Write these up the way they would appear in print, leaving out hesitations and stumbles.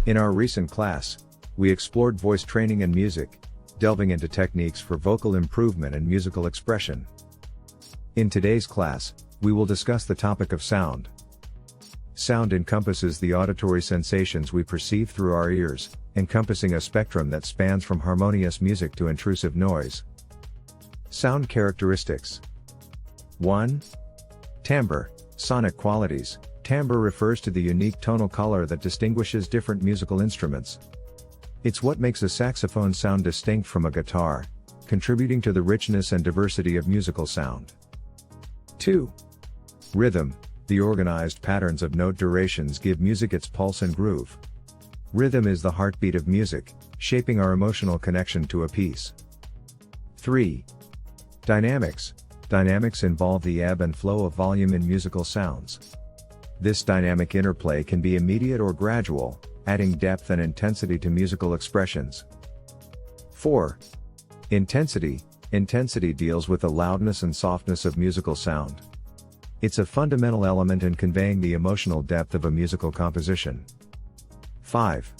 In our recent class, we explored voice training and music, delving into techniques for vocal improvement and musical expression. In today's class, we will discuss the topic of sound. Sound encompasses the auditory sensations we perceive through our ears, encompassing a spectrum that spans from harmonious music to intrusive noise. Sound characteristics. 1. Timbre, sonic qualities. Timbre refers to the unique tonal color that distinguishes different musical instruments. It's what makes a saxophone sound distinct from a guitar, contributing to the richness and diversity of musical sound. 2. Rhythm, the organized patterns of note durations give music its pulse and groove. Rhythm is the heartbeat of music, shaping our emotional connection to a piece. 3. Dynamics. Dynamics involve the ebb and flow of volume in musical sounds. This dynamic interplay can be immediate or gradual, adding depth and intensity to musical expressions. 4. Intensity. Intensity deals with the loudness and softness of musical sound. It's a fundamental element in conveying the emotional depth of a musical composition. 5.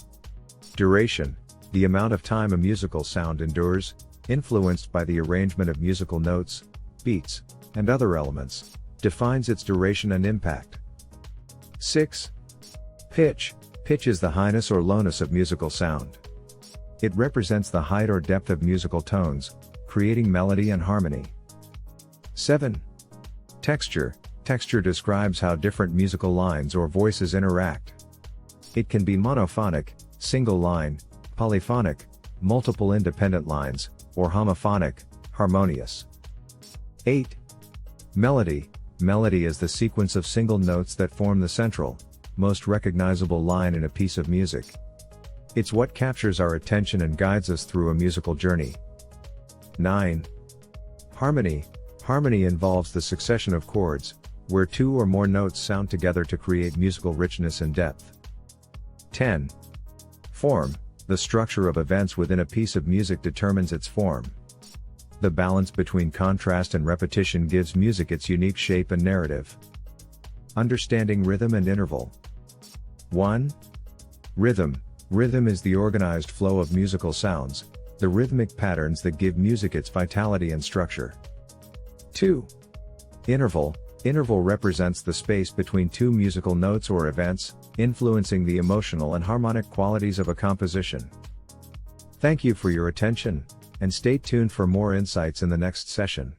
Duration. The amount of time a musical sound endures, influenced by the arrangement of musical notes, beats, and other elements, defines its duration and impact. 6. Pitch. Pitch is the highness or lowness of musical sound. It represents the height or depth of musical tones, creating melody and harmony. 7. Texture. Texture describes how different musical lines or voices interact. It can be monophonic, single line, polyphonic, multiple independent lines, or homophonic, harmonious. 8. Melody. Melody is the sequence of single notes that form the central, most recognizable line in a piece of music. It's what captures our attention and guides us through a musical journey. 9. Harmony. Harmony involves the succession of chords, where two or more notes sound together to create musical richness and depth. 10. Form. The structure of events within a piece of music determines its form. The balance between contrast and repetition gives music its unique shape and narrative. Understanding rhythm and interval. 1. Rhythm. Rhythm is the organized flow of musical sounds, the rhythmic patterns that give music its vitality and structure. 2. Interval. Interval represents the space between two musical notes or events, influencing the emotional and harmonic qualities of a composition. Thank you for your attention, and stay tuned for more insights in the next session.